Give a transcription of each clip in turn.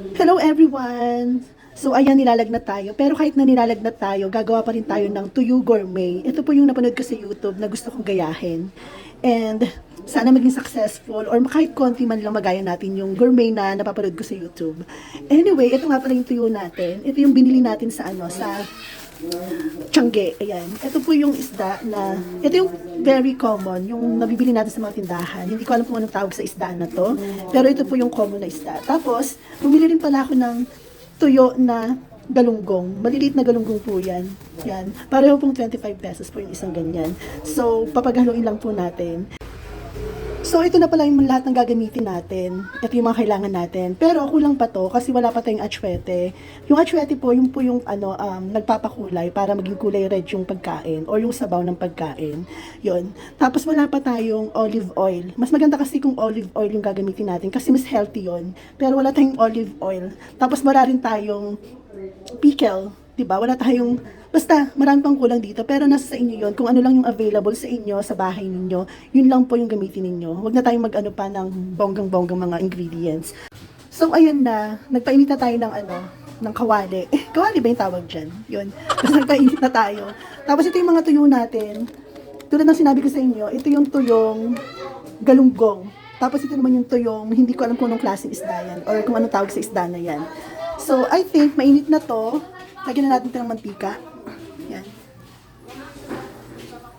Hello everyone! So ayan, nilalagnat tayo. Pero kahit na nilalagnat tayo, gagawa pa rin tayo ng Tuyo Gourmet. Ito po yung napanood ko sa YouTube na gusto kong gayahin. And sana maging successful or kahit konti man lang magaya natin yung gourmet na napapanood ko sa YouTube. Anyway, ito nga pala yung tuyo natin. Ito yung binili natin sa sa Tiangge, ayan. Ito po yung isda na, ito yung very common, yung nabibili natin sa mga tindahan. Hindi ko alam kung anong tawag sa isda na to, pero ito po yung common na isda. Tapos, bumili rin pala ako ng tuyo na galunggong. Maliliit na galunggong po yan. Yan. Pareho pong 25 pesos po yung isang ganyan. So, papaghaluin lang po natin. So, ito na pala yung lahat ng gagamitin natin. Ito yung mga kailangan natin. Pero, kulang pa to kasi wala pa tayong atsuete. Yung atsuete po, yung nagpapakulay para maging kulay red yung pagkain or yung sabaw ng pagkain. Yun. Tapos, wala pa tayong olive oil. Mas maganda kasi kung olive oil yung gagamitin natin kasi mas healthy yun. Pero, wala tayong olive oil. Tapos, wala rin tayong pickle. Diba? Wala tayong, basta marami pang kulang dito, pero nasa sa inyo yon kung ano lang yung available sa inyo, sa bahay ninyo, yun lang po yung gamitin ninyo. Huwag na tayong mag-ano pa ng bonggang-bonggang mga ingredients. So, ayun na, nagpainit na tayo ng kawali. Kawali ba yung tawag dyan? Yun. Basta nagpainit na tayo. Tapos ito yung mga tuyo natin. Tulad ng sinabi ko sa inyo, ito yung tuyong galunggong. Tapos ito naman yung tuyong, hindi ko alam kung anong klaseng isda yan, or kung anong tawag sa isda na yan. So, I think, mainit na to. Lagyan na natin ito ng mantika. Yan.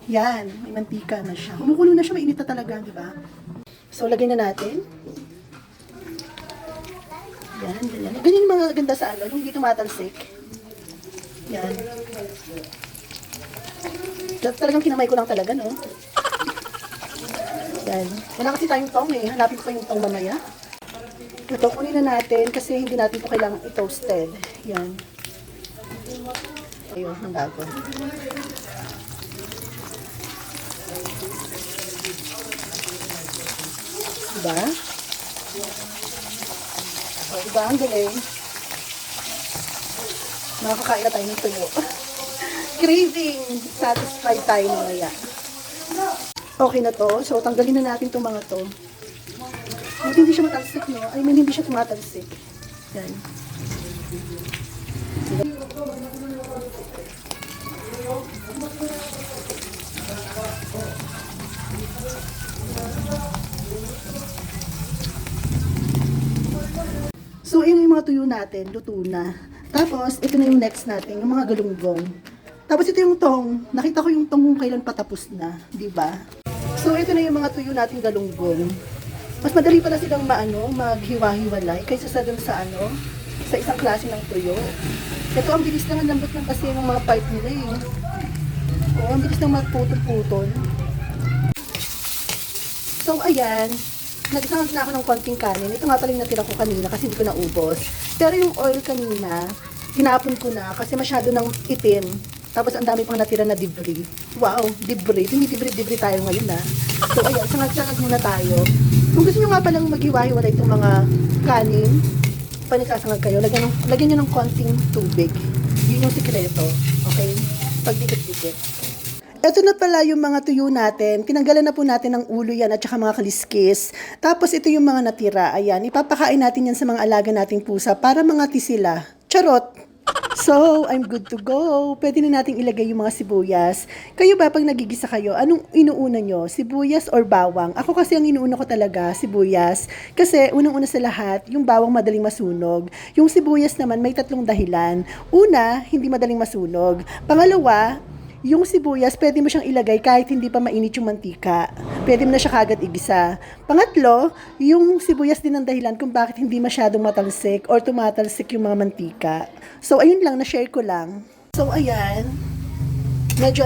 Yan. May mantika na siya. Kumukulo na siya. Mainit na talaga, di ba? So, lagyan na natin. Yan. Ganyan. Ganyan yung mga ganda sa yung hindi tumatalsik. Yan. Talagang kinamay ko lang talaga, no? Yan. Wala kasi tayong tong eh. Hanapin ko yung tong mamaya. Ito, kunin na natin kasi hindi natin ito kailangan i-toasted. Yan. Ayun, ang bago. Diba? O, diba? Ang galing. Makakain na tayo ng tuyo. Craving! Satisfied tayo mamaya. Okay na to. So, tanggalin na natin itong mga to. Hindi siya matalsik, no? I mean, hindi siya tumatalsik. Yan. So, ayun yung mga tuyo natin, luto na. Tapos, ito na yung next natin, yung mga galunggong. Tapos, ito yung tong. Nakita ko yung tong kung kailan patapos na, di ba? So, ito na yung mga tuyo natin galunggong. Mas madali pala silang maghiwa-hiwalay kaysa sa sa isang klase ng tuyo. Ito, ang bilis naman lambot ng kasi ng mga pipe nila eh. Oo, ang bilis ng magputol-putol. So, ayan. Nagsasaw na ako ng konting kanin. Ito nga pala yung natira ko kanina kasi hindi ko naubos. Pero yung oil kanina, hinapon ko na kasi masyado ng itim. Tapos ang dami pang natira na debris. Wow, debris. Hindi debris tayo ngayon ha. So, ayan. Sangag-sangag muna tayo. Kung gusto nyo nga palang maghiwa-hiwalay itong mga kanin, panisasangag kayo, lagyan nyo ng konting tubig. Yun yung sikreto. Okay? Pagdikit-dikit. Ito na pala yung mga tuyo natin. Tinanggalan na po natin ng ulo yan at saka mga kaliskis. Tapos ito yung mga natira. Ayan, ipapakain natin yan sa mga alaga nating pusa para mangati sila. Charot! So, I'm good to go. Pwede na nating ilagay yung mga sibuyas. Kayo ba pag nagigisa kayo, anong inuuna nyo? Sibuyas or bawang? Ako kasi ang inuuna ko talaga, sibuyas. Kasi unang-una sa lahat, yung bawang madaling masunog. Yung sibuyas naman may tatlong dahilan. Una, hindi madaling masunog. Pangalawa, yung sibuyas, pwede mo siyang ilagay kahit hindi pa mainit yung mantika. Pwede mo na siya kagad igisa. Pangatlo, yung sibuyas din ang dahilan kung bakit hindi masyadong matalsik or tumatalsik yung mga mantika. So, ayun lang, na-share ko lang. So, ayan. Medyo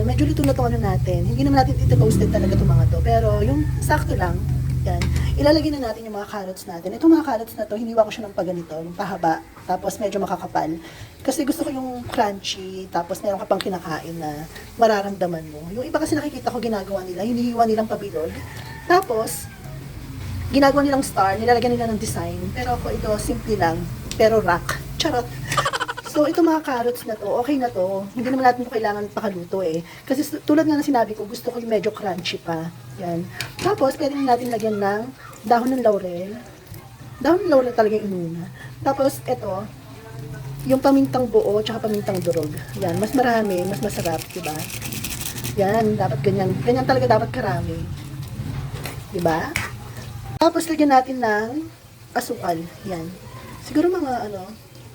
medyo luto na itong natin. Hindi naman natin ito-toasted talaga itong mga to. Pero, yung sakto lang. Yan. Ilalagay na natin yung mga carrots natin. Itong mga carrots na to, hiniwa ko siya ng paganito, yung pahaba, tapos medyo makakapal. Kasi gusto ko yung crunchy, tapos meron ka pang kinakain na mararamdaman mo. Yung iba kasi nakikita ko ginagawa nila, hinihiwa nilang pabilog. Tapos, ginagawa nilang star, nilalagyan nila ng design. Pero ako ito, simple lang, pero rock. Charot. So, itong mga carrots na to, okay na to. Hindi naman natin kailangan pakaluto eh. Kasi tulad nga na sinabi ko, gusto ko yung medyo crunchy pa. Yan. Tapos, pwede natin lagyan ng dahon ng laurel. Dahon laurel talaga yung inuna. Tapos, ito, yung pamintang buo, tsaka pamintang durog. Yan, mas marami, mas masarap, diba? Yan, dapat ganyan. Ganyan talaga dapat karami. Diba? Tapos, lagyan natin ng asukal. Yan. Siguro mga,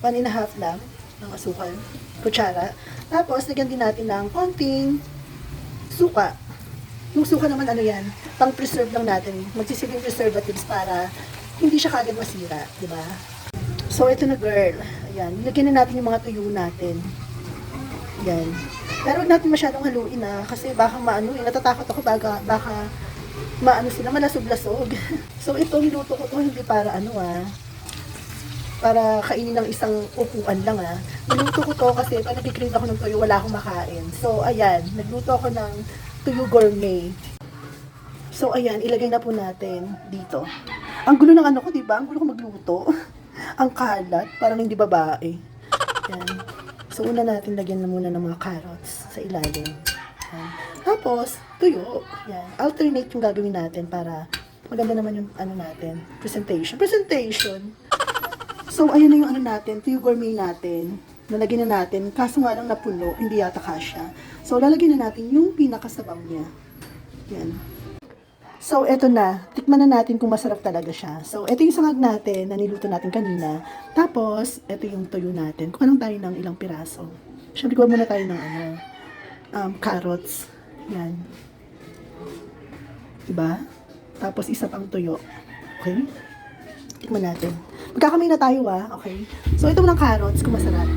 1.5 lang ng asukal. Kutsara. Tapos, lagyan din natin ng konting suka. Yung suka naman, yan, pang-preserve lang natin. Magsisilbing preservatives para hindi siya kagad masira, di ba? So, ito na girl. Ayan, nilagyan na natin yung mga tuyo natin. Ayan. Pero huwag natin masyadong haluin kasi baka natatakot ako baka sila, malasog-lasog. So, ito, niluto ko to hindi para para kainin ng isang upuan lang Niluto ko to kasi pag nag-crave ako ng tuyo, wala akong makain. So, ayan, nagluto ako ng tuyo gourmet. So, ayan, ilagay na po natin dito. Ang gulo ng ko, diba? Ang gulo ko magluto. Ang kalat, parang hindi babae. Ayan. So, una natin lagyan na muna ng mga carrots sa ilalim. Ayan. Tapos, tuyo. Ayan. Alternate yung gagawin natin para maganda naman yung natin. Presentation. So, ayan na yung natin, tuyo gourmet natin. Lalagyan na natin. Kaso nga lang napuno, hindi yata kasya. So, lalagyan na natin yung pinakasabaw niya. Ayan. So, eto na. Tikman na natin kung masarap talaga siya. So, eto yung sangag natin na niluto natin kanina. Tapos, eto yung tuyo natin. Kuha lang tayo ng ilang piraso. Siyempre, kuha muna tayo ng carrots. Yan. Diba? Tapos, isa pang tuyo. Okay? Tikman natin. Magkakamay na tayo Okay? So, ito mo ng carrots kung masarap.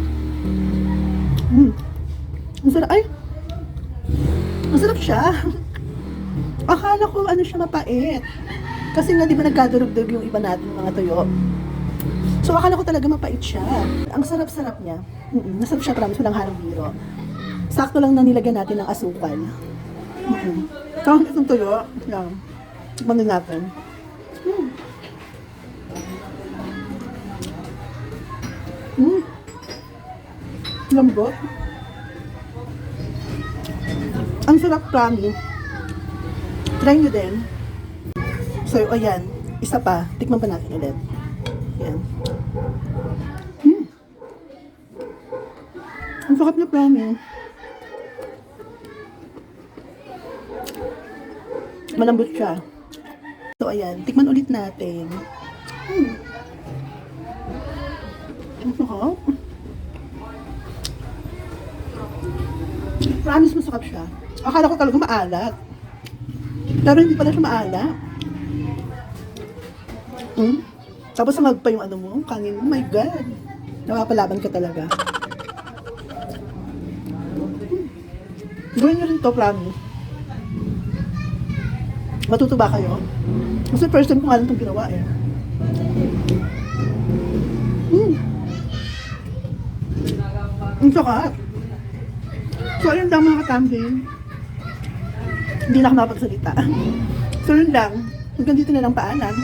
Masarap. Ay! Masarap siya. Akala ko siya mapait. Kasi nga di ba nagkadurog-durog yung iba natin mga tuyo. So akala ko talaga mapait siya. Ang sarap-sarap niya. Masarap siya, promise, walang halong biro. Sakto lang na nilagyan natin ng asukal. Kahit itong tuyo, yan. Tikman din natin. Lambot. Ang sarap, promise. Try nyo din. So, ayan. Isa pa. Tikman pa natin ulit. Ayan. Ang sakap niya, promise. Malambot siya. So, ayan. Tikman ulit natin. Ang sakap. Promise, masakap siya. Akala ko talaga maalat. Pero hindi pala siya maalat. Tapos sangag pa yung mo, kanin mo. Oh my God. Nakapalaban ka talaga. Gawin nyo rin to, promise. Matutuwa kayo. Kasi first time ko nga lang itong ginawa Ang sakap. So, ayun lang mga katambing. Hindi na ako makapagsalita. So, yun lang. Hanggang dito na lang, paalam.